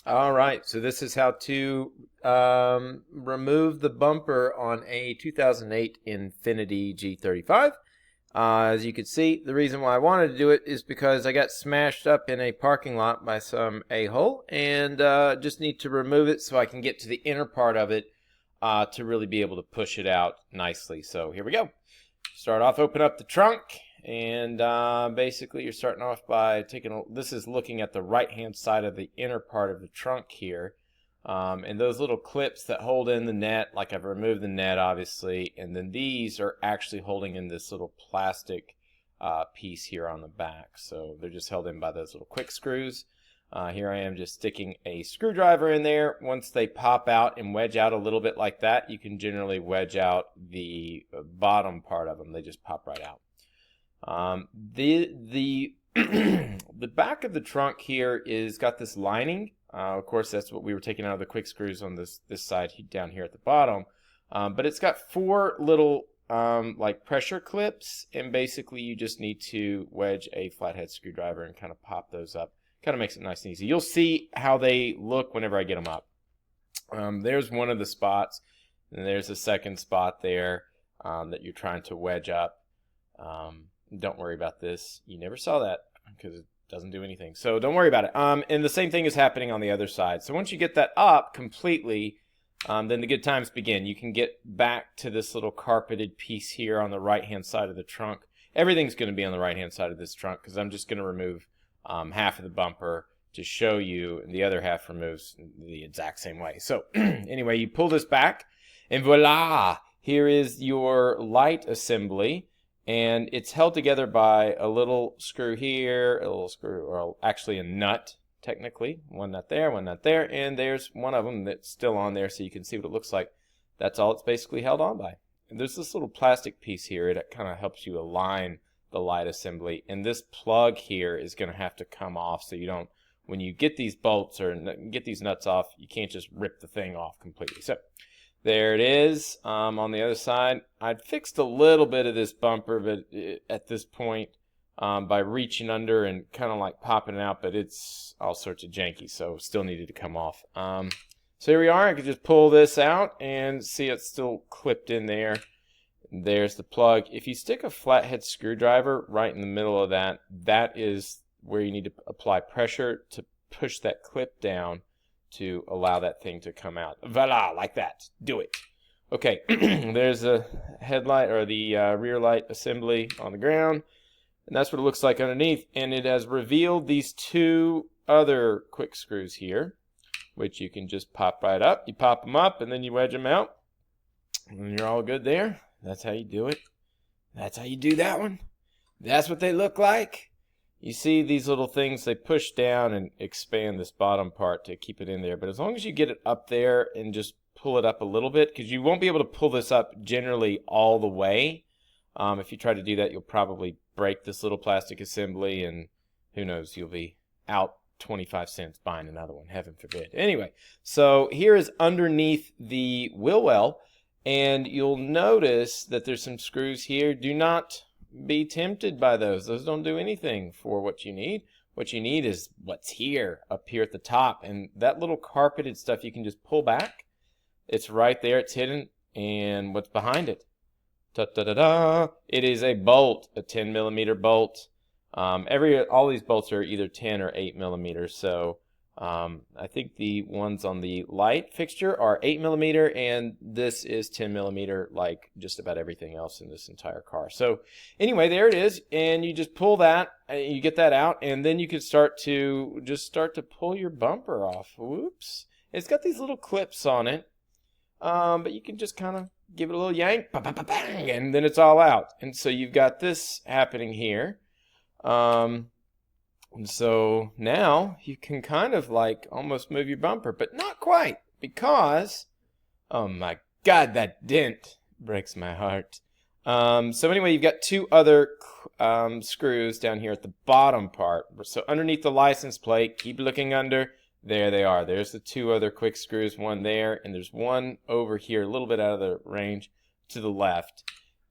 All right, so this is how to remove the bumper on a 2008 Infiniti G35. As you can see, the reason why I wanted to do it is because I got smashed up in a parking lot by some a-hole, and just need to remove it so I can get to the inner part of it to really be able to push it out nicely. So here we go. Start off, open up the trunk, and basically you're starting off by this is looking at the right hand side of the inner part of the trunk here, and those little clips that hold in the net, like I've removed the net obviously, and then these are actually holding in this little plastic piece here on the back, so they're just held in by those little quick screws. Here I am just sticking a screwdriver in there. Once they pop out and wedge out a little bit like that, you can generally wedge out the bottom part of them. They just pop right out. The the back of the trunk here is got this lining. Of course, that's what we were taking out of the quick screws on this side down here at the bottom. But it's got four little like pressure clips, and basically you just need to wedge a flathead screwdriver and kind of pop those up. Kind of makes it nice and easy. You'll see how they look whenever I get them up. There's one of the spots, and there's a second spot there that you're trying to wedge up. Don't worry about this. You never saw that because it doesn't do anything. So don't worry about it. And the same thing is happening on the other side. So once you get that up completely, then the good times begin. You can get back to this little carpeted piece here on the right-hand side of the trunk. Everything's going to be on the right-hand side of this trunk because I'm just going to remove half of the bumper to show you, and the other half removes the exact same way. So anyway, you pull this back, and voila! Here is your light assembly, and it's held together by a little screw here, a little screw, or actually a nut, technically. One nut there, and there's one of them that's still on there, so you can see what it looks like. That's all it's basically held on by. And there's this little plastic piece here that kind of helps you align the light assembly, and this plug here is going to have to come off, so you don't, when you get these bolts or get these nuts off, you can't just rip the thing off completely. So there it is. On the other side, I'd fixed a little bit of this bumper, but at this point by reaching under and kind of like popping it out, but it's all sorts of janky, so still needed to come off. So here we are. I could just pull this out and see it's still clipped in there. There's the plug. If you stick a flathead screwdriver right in the middle of that, that is where you need to apply pressure to push that clip down to allow that thing to come out. Voila, like that. Do it. Okay, there's the headlight or the rear light assembly on the ground, and that's what it looks like underneath. And it has revealed these two other quick screws here, which you can just pop right up. You pop them up, and then you wedge them out, and you're all good there. That's how you do it. That's how you do that one. That's what they look like. You see these little things, they push down and expand this bottom part to keep it in there. But as long as you get it up there and just pull it up a little bit, because you won't be able to pull this up generally all the way. If you try to do that, you'll probably break this little plastic assembly, and who knows, you'll be out 25 cents buying another one, heaven forbid. Anyway, so here is underneath the wheel well. And you'll notice that there's some screws here. Do not be tempted by those. Those don't do anything for what you need. What you need is what's here, up here at the top. And that little carpeted stuff you can just pull back. It's right there. It's hidden. And what's behind it? Ta-da-da-da! It is a bolt, a 10 millimeter bolt. All these bolts are either 10 or 8 millimeters. So I think the ones on the light fixture are 8 millimeter, and this is 10 millimeter, like just about everything else in this entire car. So anyway, there it is, and you just pull that, you get that out, and then you can start to pull your bumper off. Whoops! It's got these little clips on it, but you can just kind of give it a little yank, bang, and then it's all out. And so you've got this happening here. And so now you can kind of like almost move your bumper, but not quite, because, oh my God, that dent breaks my heart. So anyway, you've got two other screws down here at the bottom part. So underneath the license plate, keep looking under. There they are. There's the two other quick screws, one there, and there's one over here, a little bit out of the range to the left.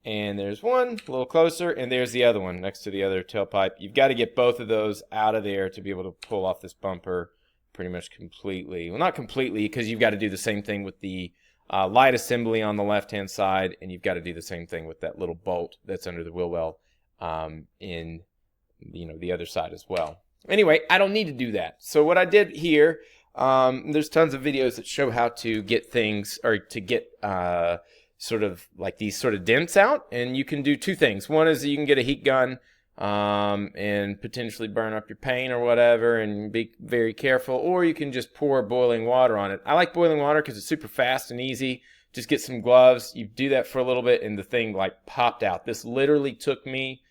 And there's one a little closer, and there's the other one next to the other tailpipe. You've got to get both of those out of there to be able to pull off this bumper pretty much completely. Well, not completely, because you've got to do the same thing with the light assembly on the left-hand side, and you've got to do the same thing with that little bolt that's under the wheel well in the other side as well. Anyway, I don't need to do that. So what I did here, there's tons of videos that show how to get things, or to get sort of like these sort of dents out, and you can do two things. One is you can get a heat gun and potentially burn up your paint or whatever, and be very careful, or you can just pour boiling water on it. I like boiling water because it's super fast and easy. Just get some gloves, you do that for a little bit, and the thing like popped out. This literally took me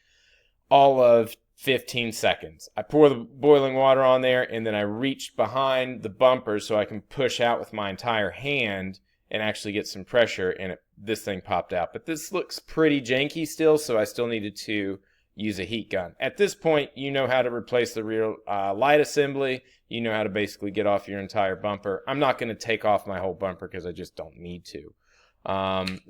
all of 15 seconds. I pour the boiling water on there, and then I reached behind the bumper so I can push out with my entire hand and actually get some pressure, and this thing popped out. But this looks pretty janky still, so I still needed to use a heat gun. At this point, you know how to replace the rear light assembly. You know how to basically get off your entire bumper. I'm not going to take off my whole bumper because I just don't need to.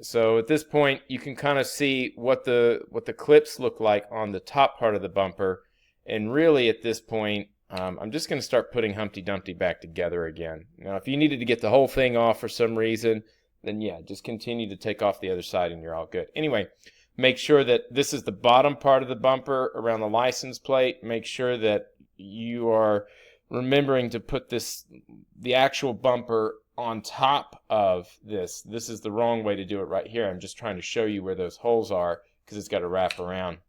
So at this point, you can kind of see what the clips look like on the top part of the bumper. And really, at this point, I'm just going to start putting Humpty Dumpty back together again. Now, if you needed to get the whole thing off for some reason, then yeah, just continue to take off the other side and you're all good. Anyway, make sure that this is the bottom part of the bumper around the license plate. Make sure that you are remembering to put the actual bumper on top of this. This is the wrong way to do it right here. I'm just trying to show you where those holes are because it's got to wrap around.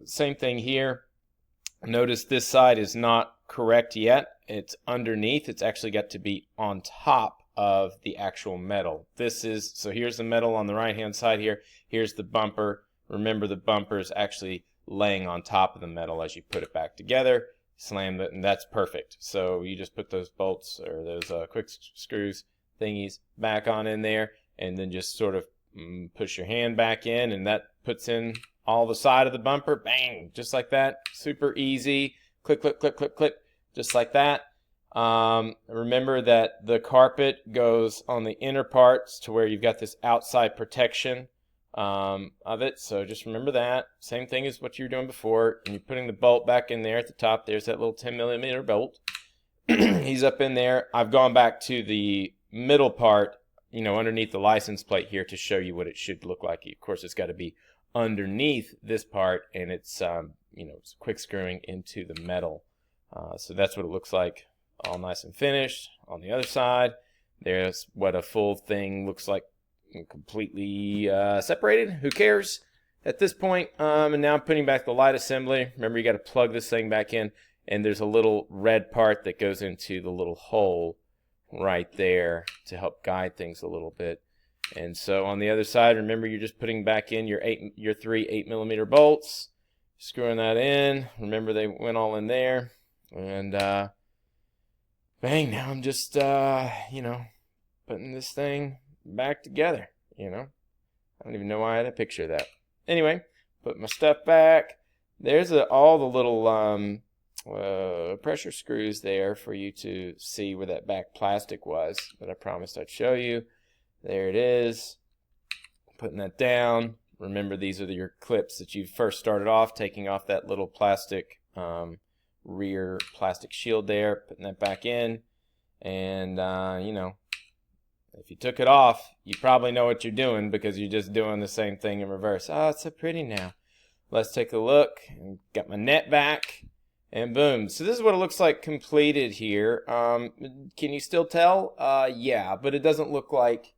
Same thing here. Notice this side is not correct yet. It's underneath. It's actually got to be on top of the actual metal. So here's the metal on the right hand side here. Here's the bumper. Remember, the bumper is actually laying on top of the metal as you put it back together. Slam it, and that's perfect. So you just put those bolts or those quick screws thingies back on in there, and then just sort of push your hand back in, and that puts in all the side of the bumper. Bang, just like that. Super easy. Click, click, click, click, click, just like that. Remember that the carpet goes on the inner parts to where you've got this outside protection of it. So just remember that. Same thing as what you were doing before. And you're putting the bolt back in there at the top. There's that little 10mm bolt. He's up in there. I've gone back to the middle part, underneath the license plate here to show you what it should look like. Of course, it's got to be underneath this part, and it's it's quick screwing into the metal. So that's what it looks like, all nice and finished. On the other side, there's what a full thing looks like, completely separated. Who cares at this point? And now I'm putting back the light assembly. Remember, you got to plug this thing back in, and there's a little red part that goes into the little hole right there to help guide things a little bit. And so on the other side, remember, you're just putting back in your three 8mm bolts, screwing that in. Remember, they went all in there, and bang, now I'm just putting this thing back together. I don't even know why I had a picture of that. Anyway, put my stuff back. There's all the little pressure screws there for you to see where that back plastic was that I promised I'd show you. There it is. Putting that down. Remember, these are your clips that you first started off, taking off that little plastic rear plastic shield there, putting that back in. And if you took it off, you probably know what you're doing because you're just doing the same thing in reverse. Oh, it's so pretty now. Let's take a look. Got my net back, and boom. So this is what it looks like completed here. Can you still tell? Yeah, but it doesn't look like...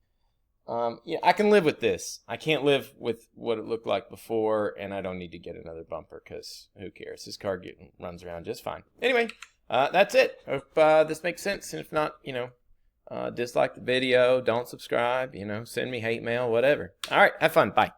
I can live with this. I can't live with what it looked like before, and I don't need to get another bumper because who cares? This car runs around just fine. Anyway, that's it. Hope this makes sense. And if not, dislike the video, don't subscribe, send me hate mail, whatever. All right, have fun. Bye.